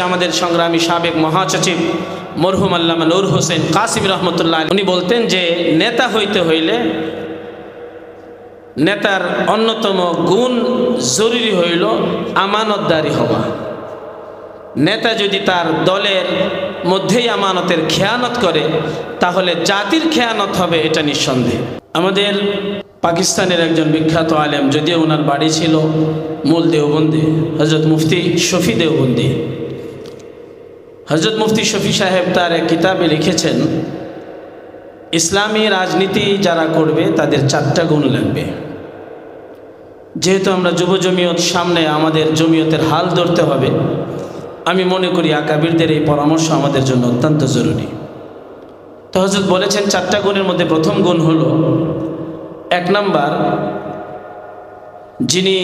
আমাদের সংগ্রামী সাবেক মহাসচিব মরহুম আল্লামা নূর হোসেন কাসিম রহমতুল্লাহ উনি বলতেন যে নেতা হইতে হইলে নেতার অন্যতম গুণ জরুরি হইল আমানতদারি হওয়া। নেতা যদি তার দলের মধ্যেই আমানতের খেয়ানত করে তাহলে জাতির খেয়ানত হবে, এটা নিঃসন্দেহ। আমাদের পাকিস্তানের একজন বিখ্যাত আলেম, যদিও ওনার বাড়ি ছিল মূল দেওবন্দি, হযরত মুফতি শফি দেওবন্দি। হযরত মুফতি শফি সাহেব তার এক কিতাবে লিখেছেন, ইসলামী রাজনীতি যারা করবে তাদের 4টা গুণ লাগবে। যেহেতু আমরা যুব জমিয়ত, সামনে আমাদের জমিয়তের হাল ধরতে হবে, আমি মনে করি আকাবিরদের এই পরামর্শ আমাদের জন্য অত্যন্ত জরুরি। তো হযরত বলেছেন 4টা গুণের মধ্যে প্রথম গুণ হলো, 1 নাম্বার, যিনি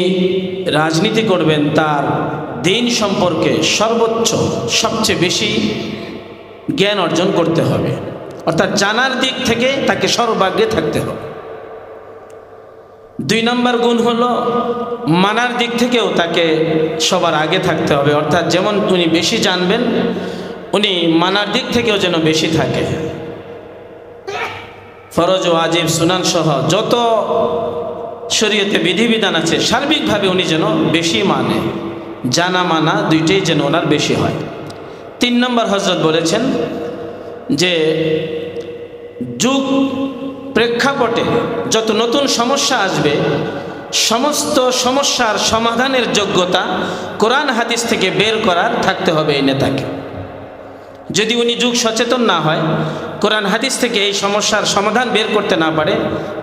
রাজনীতি করবেন তার দিন সম্পর্কে সর্বোচ্চ সবচেয়ে বেশি জ্ঞান অর্জন করতে হবে, অর্থাৎ জানার দিক থেকে তাকে সর্বাগ্রে থাকতে হবে। 2 নম্বর গুণ হলো মানার দিক থেকেও তাকে সবার আগে থাকতে হবে, অর্থাৎ যেমন উনি বেশি জানবেন উনি মানার দিক থেকেও যেন বেশি থাকে। ফরজ ও ওয়াজিব সুনান সহ যত শরীয়তে বিধিবিধান আছে সার্বিকভাবে উনি যেন বেশি মানে, জানা মানা দুইটাই যেন ওনার বেশি হয়। 3 নম্বর হযরত বলেছেন যে যুগ প্রেক্ষাপটে যত নতুন সমস্যা আসবে সমস্ত সমস্যার সমাধানের যোগ্যতা কোরআন হাদিস থেকে বের করার থাকতে হবে এই নেতাকে। যদি উনি যুগ সচেতন না হয়, কোরআন হাদিস থেকে এই সমস্যার সমাধান বের করতে না পারে,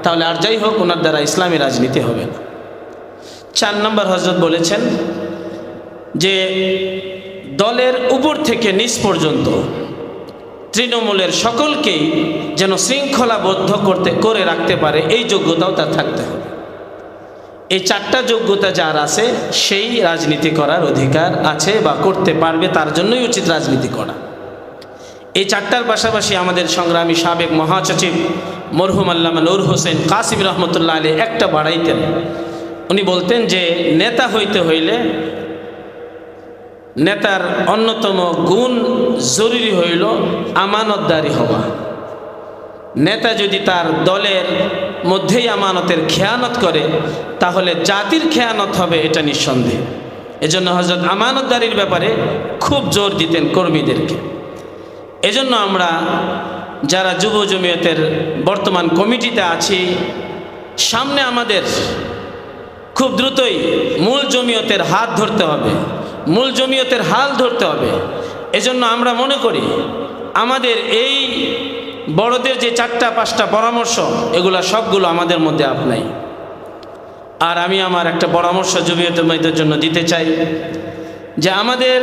তাহলে আর যাই হোক ওনার দ্বারা ইসলামী রাজনীতি হবে না। 4 নম্বর হযরত বলেছেন যে দলের উপর থেকে নিচ পর্যন্ত তৃণমূলের সকলকেই যেন শৃঙ্খলাবদ্ধ করে রাখতে পারে, এই যোগ্যতাও তার থাকতে হবে। এই 4টা যোগ্যতা যার আছে সেই রাজনীতি করার অধিকার আছে বা করতে পারবে, তার জন্যই উচিত রাজনীতি করা। এই 4টার পাশাপাশি আমাদের সংগ্রামী সাবেক মহাসচিব মরহুম আল্লামা নূর হোসেন কাসিম রহমতুল্লাহ আলী একটা বাড়াইতেন। উনি বলতেন যে নেতা হইতে হইলে নেতার অন্যতম গুণ জরুরি হইল আমানতদারি হওয়া। নেতা যদি তার দলের মধ্যেই আমানতের খেয়ানত করে তাহলে জাতির খেয়ানত হবে, এটা নিঃসন্দেহ। এজন্য হযরত আমানতদারির ব্যাপারে খুব জোর দিতেন কর্মীদেরকে। এজন্য আমরা যারা যুব জমিয়তের বর্তমান কমিটিতে আছি, সামনে আমাদের খুব দ্রুতই মূল জমিয়তের হাত ধরতে হবে, মূল জমিয়তের হাল ধরতে হবে। এজন্য আমরা মনে করি আমাদের এই বড়দের যে 4টা-5টা পরামর্শ, এগুলা সবগুলো আমাদের মধ্যে আপনাই। আর আমি আমার একটা পরামর্শ জমিয়তের জন্য দিতে চাই যে আমাদের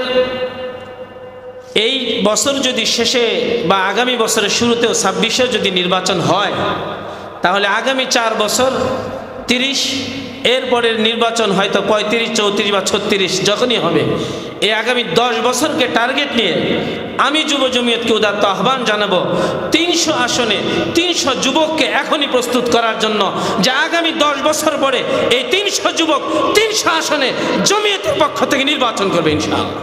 এই বছর যদি শেষে বা আগামী বছরের শুরুতেও 26-এ যদি নির্বাচন হয়, তাহলে আগামী 4 বছর 30, এরপরের নির্বাচন হয়তো 35, 34 বা 36 যখনই হবে, এই আগামী 10 বছরকে টার্গেট নিয়ে আমি যুব জমিয়তকে উদাত্ত আহ্বান জানাবো 300 আসনে 300 যুবককে এখনই প্রস্তুত করার জন্য, যে আগামী 10 বছর পরে এই 300 যুবক 300 আসনে জমিয়তের পক্ষ থেকে নির্বাচন করবে ইনশাআল্লাহ।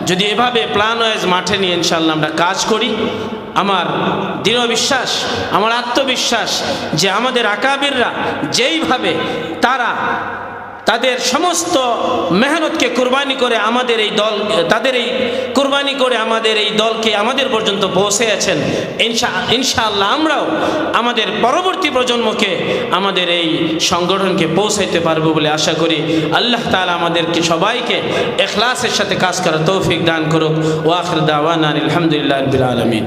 যদি এভাবে প্ল্যান ওয়াইজ মাঠে নিয়ে ইনশাআল্লাহ আমরা কাজ করি, আমার দৃঢ় বিশ্বাস, আমার আত্মবিশ্বাস যে আমাদের আকাবিররা যেইভাবে তাদের সমস্ত মেহনতকে কুরবানি করে আমাদের এই দল, তাদের এই কুরবানি করে আমাদের এই দলকে আমাদের পর্যন্ত পৌঁছেছেন, ইনশাআল্লাহ আমরাও আমাদের পরবর্তী প্রজন্মকে আমাদের এই সংগঠনকে পৌঁছাইতে পারবো বলে আশা করি। আল্লাহ তাআলা আমাদেরকে সবাইকে ইখলাসের সাথে কাজ করার তৌফিক দান করুক। ওয়া আখির দাওয়ানা আলহামদুলিল্লাহি রাব্বিল আলামিন।